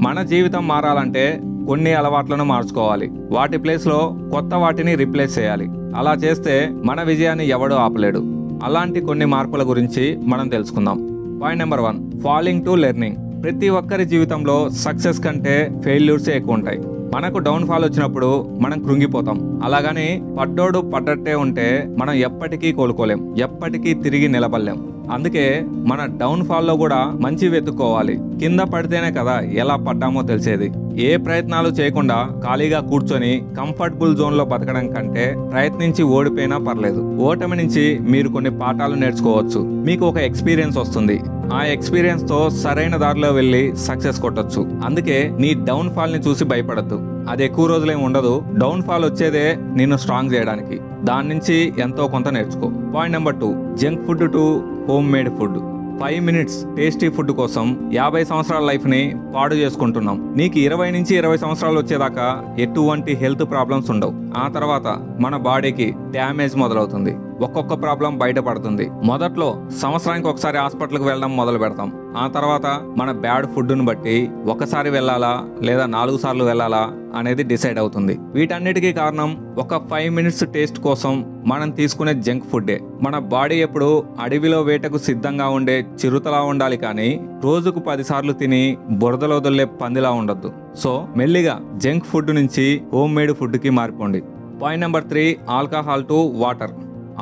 మన జీవితం మారాలంటే కొన్ని అలవాట్లను మార్చుకోవాలి. వాటి ప్లేస్లో కొత్త వాటిని రీప్లేస్ చేయాలి. అలా చేస్తే మన విజయాన్ని ఎవడూ ఆపలేడు. అలాంటి కొన్ని మార్పుల గురించి మనం తెలుసుకుందాం. Point number 1, falling to learning. ప్రతి ఒక్కరి జీవితంలో సక్సెస్ కంటే ఫెయిల్యూర్సే ఎక్కువ ఉంటాయి. మనకు డౌన్ఫాల్ వచ్చినప్పుడు మనం కృంగిపోతాం. అలాగని పడ్డోడు పడ్డట్టే ఉంటే మనం ఎప్పటికీ కోలుకోలేం, ఎప్పటికీ తిరిగి నిలబడలేం. అందుకే మన డౌన్ఫాల్లో కూడా మంచి వెతుక్కోవాలి. కింద పడితేనే కదా ఎలా పడ్డామో తెలిసేది. ఏ ప్రయత్నాలు చేయకుండా ఖాళీగా కూర్చొని కంఫర్టబుల్ జోన్లో బతకడం కంటే ప్రయత్నించి ఓడిపోయినా పర్లేదు. ఓటమి నుంచి మీరు కొన్ని పాఠాలు నేర్చుకోవచ్చు. మీకు ఒక ఎక్స్పీరియన్స్ వస్తుంది. ఆ ఎక్స్పీరియన్స్ తో సరైన దారిలో వెళ్ళి సక్సెస్ కొట్టొచ్చు. అందుకే నీ డౌన్ ఫాల్ ని చూసి భయపడద్దు. అది ఎక్కువ రోజులేం ఉండదు. డౌన్ ఫాల్ వచ్చేదే నిన్ను స్ట్రాంగ్ చేయడానికి. దాని నుంచి ఎంతో కొంత నేర్చుకో. Point number 2, junk food to home made food. 5 minutes tasty food కోసం 50 సంవత్సరాల లైఫ్ ని పాడు చేసుకుంటున్నాం. నీకు 20 నుంచి 20 సంవత్సరాలు వచ్చేదాకా ఎటువంటి హెల్త్ ప్రాబ్లమ్స్ ఉండవు. ఆ తర్వాత మన బాడీకి డ్యామేజ్ మొదలవుతుంది. ఒక్కొక్క ప్రాబ్లం బయటపడుతుంది. మొదట్లో సంవత్సరానికి ఒకసారి హాస్పిటల్కి వెళ్ళడం మొదలు పెడతాం. ఆ తర్వాత మన బ్యాడ్ ఫుడ్ను బట్టి ఒకసారి వెళ్ళాలా లేదా 4 సార్లు వెళ్ళాలా అనేది డిసైడ్ అవుతుంది. వీటన్నిటికీ కారణం ఒక 5 మినిట్స్ టేస్ట్ కోసం మనం తీసుకునే జంక్ ఫుడ్డే. మన బాడీ ఎప్పుడు అడవిలో వేటకు సిద్ధంగా ఉండే చిరుతలా ఉండాలి, కానీ రోజుకు 10 సార్లు తిని బురదలో వదిలే పందిలా ఉండొద్దు. సో మెల్లిగా జంక్ ఫుడ్ నుంచి హోమ్ మేడ్ ఫుడ్కి మారిపోండి. Point number 3, alcohol to water.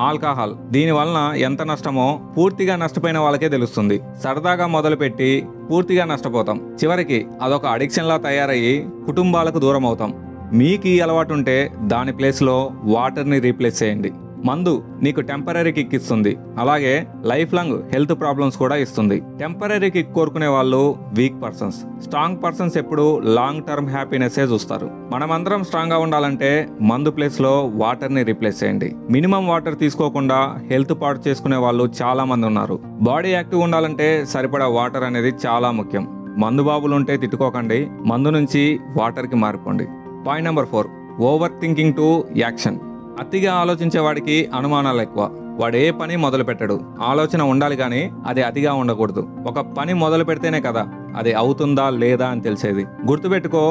Alcohol, దీని వలన ఎంత నష్టమో పూర్తిగా నష్టపోయిన వాళ్ళకే తెలుస్తుంది. సరదాగా మొదలుపెట్టి పూర్తిగా నష్టపోతాం. చివరికి అదొక అడిక్షన్ లా తయారయ్యి కుటుంబాలకు దూరం అవుతాం. మీకు ఈ అలవాటు ఉంటే దాని ప్లేస్లో వాటర్ని రీప్లేస్ చేయండి. మందు నీకు టెంపరీ కిక్ ఇస్తుంది, అలాగే లైఫ్ లాంగ్ హెల్త్ ప్రాబ్లమ్స్ కూడా ఇస్తుంది. టెంపరీ కిక్ కోరుకునే వాళ్ళు వీక్ పర్సన్స్. స్ట్రాంగ్ పర్సన్స్ ఎప్పుడు లాంగ్ టర్మ్ హ్యాపీనెస్ చూస్తారు. మనమందరం స్ట్రాంగ్ గా ఉండాలంటే మందు ప్లేస్ లో వాటర్ ని రీప్లేస్ చేయండి. మినిమం వాటర్ తీసుకోకుండా హెల్త్ పాడు చేసుకునే వాళ్ళు చాలా మంది ఉన్నారు. బాడీ యాక్టివ్ ఉండాలంటే సరిపడా వాటర్ అనేది చాలా ముఖ్యం. మందు బాబులు ఉంటే తిట్టుకోకండి, మందు నుంచి వాటర్ కి మారిపోండి. Point number 4, over thinking to action. అతిగా ఆలోచించే వాడికి అనుమానాలు ఎక్కువ. వాడు ఏ పని మొదలు పెట్టడు. ఆలోచన ఉండాలి కానీ అది అతిగా ఉండకూడదు. ఒక పని మొదలు పెడితేనే కదా అది అవుతుందా లేదా అని తెలిసేది. గుర్తుపెట్టుకో,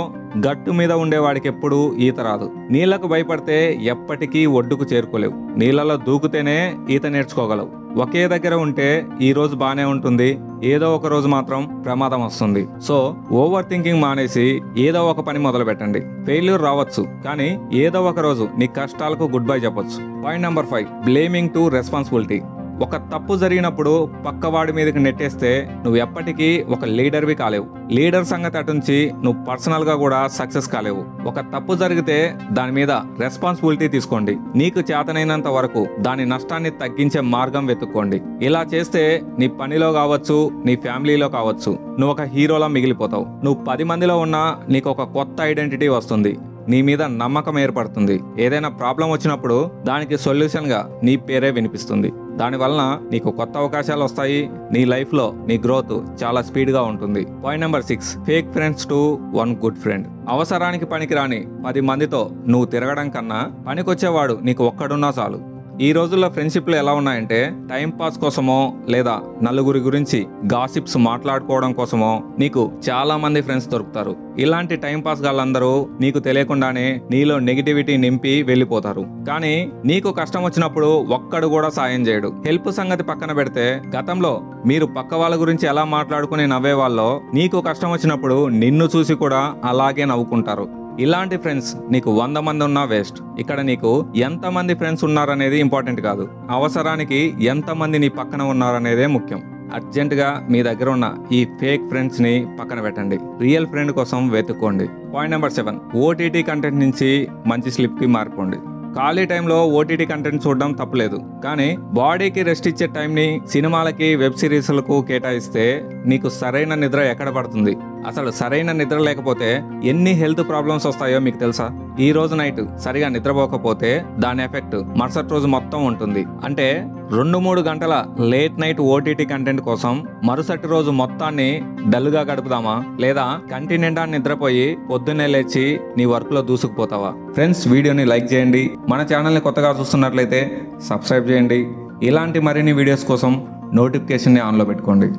గట్టు మీద ఉండేవాడికి ఎప్పుడు ఈత రాదు. నీళ్లకు భయపడితే ఎప్పటికీ ఒడ్డుకు చేరుకోలేవు. నీళ్లలో దూకుతేనే ఈత నేర్చుకోగలవు. ఒకే దగ్గర ఉంటే ఈ రోజు బానే ఉంటుంది, ఏదో ఒక రోజు మాత్రం ప్రమాదం వస్తుంది. సో ఓవర్ థింకింగ్ మానేసి ఏదో ఒక పని మొదలు పెట్టండి. ఫెయిల్యూర్ రావచ్చు, కానీ ఏదో ఒక రోజు నీ కష్టాలకు గుడ్ బై చెప్పొచ్చు. Point number 5, blaming to responsibility. ఒక తప్పు జరిగినప్పుడు పక్కవాడి మీదకి నెట్టేస్తే నువ్వు ఎప్పటికీ ఒక లీడర్వి కాలేవు. లీడర్ సంగతి అటుంచి నువ్వు పర్సనల్ గా కూడా సక్సెస్ కాలేవు. ఒక తప్పు జరిగితే దాని మీద రెస్పాన్సిబిలిటీ తీసుకోండి. నీకు చేతనైనంత వరకు దాని నష్టాన్ని తగ్గించే మార్గం వెతుక్కోండి. ఇలా చేస్తే నీ పనిలో కావచ్చు, నీ ఫ్యామిలీలో కావచ్చు, నువ్వు ఒక హీరోలా మిగిలిపోతావు. నువ్వు 10 మందిలో ఉన్నా నీకు ఒక కొత్త ఐడెంటిటీ వస్తుంది. నీ మీద నమ్మకం ఏర్పడుతుంది. ఏదైనా ప్రాబ్లం వచ్చినప్పుడు దానికి సొల్యూషన్ గా నీ పేరే వినిపిస్తుంది. దానివలన నీకు కొత్త అవకాశాలు వస్తాయి. నీ లైఫ్ లో నీ గ్రోత్ చాలా స్పీడ్ గా ఉంటుంది. Point number 6, fake friends to 1 good friend. అవసరానికి పనికిరాని 10 మందితో నువ్వు తిరగడం కన్నా పనికొచ్చేవాడు నీకు ఒక్కడున్నా చాలు. ఈ రోజుల్లో ఫ్రెండ్షిప్లు ఎలా ఉన్నాయంటే టైం పాస్ కోసమో లేదా నలుగురి గురించి గాసిప్స్ మాట్లాడుకోవడం కోసమో నీకు చాలా మంది ఫ్రెండ్స్ దొరుకుతారు. ఇలాంటి టైం పాస్ గాళ్ళందరూ నీకు తెలియకుండానే నీలో నెగిటివిటీ నింపి వెళ్ళిపోతారు. కానీ నీకు కష్టం వచ్చినప్పుడు ఒక్కడు కూడా సాయం చేయడు. హెల్ప్ సంగతి పక్కన పెడితే గతంలో మీరు పక్క వాళ్ళ గురించి ఎలా మాట్లాడుకుని నవ్వేవాళ్ళో నీకు కష్టం వచ్చినప్పుడు నిన్ను చూసి కూడా అలాగే నవ్వుకుంటారు. ఇలాంటి ఫ్రెండ్స్ నీకు 100 మంది ఉన్నా వేస్ట్. ఇక్కడ నీకు ఎంతమంది ఫ్రెండ్స్ ఉన్నారనేది ఇంపార్టెంట్ కాదు, అవసరానికి ఎంతమంది నీ పక్కన ఉన్నారనేదే ముఖ్యం. అర్జెంటుగా మీ దగ్గర ఉన్న ఈ ఫేక్ ఫ్రెండ్స్ ని పక్కన పెట్టండి. రియల్ ఫ్రెండ్ కోసం వెతుక్కోండి. పాయింట్ నెంబర్ 7, ఓటీటీ కంటెంట్ నుంచి మంచి స్లిప్ కి మారిపోండి. ఖాళీ టైంలో ఓటీటీ కంటెంట్ చూడడం తప్పులేదు, కానీ బాడీకి రెస్ట్ ఇచ్చే టైంని సినిమాలకి, వెబ్ సిరీస్లకు కేటాయిస్తే నీకు సరైన నిద్ర ఎక్కడ పడుతుంది? అసలు సరైన నిద్ర లేకపోతే ఎన్ని హెల్త్ ప్రాబ్లమ్స్ వస్తాయో మీకు తెలుసా? ఈ రోజు నైట్ సరిగా నిద్రపోకపోతే దాని ఎఫెక్ట్ మరుసటి రోజు మొత్తం ఉంటుంది. అంటే 2-3 గంటల లేట్ నైట్ ఓటీటీ కంటెంట్ కోసం మరుసటి రోజు మొత్తాన్ని డల్గా గడుపుదామా, లేదా కంటి నిండా నిద్రపోయి పొద్దున్నే లేచి నీ వర్క్ లో దూసుకుపోతావా? ఫ్రెండ్స్, వీడియోని లైక్ చేయండి. మన ఛానల్ని కొత్తగా చూస్తున్నట్లయితే సబ్స్క్రైబ్ చేయండి. ఇలాంటి మరిన్ని వీడియోస్ కోసం నోటిఫికేషన్ని ఆన్లో పెట్టుకోండి.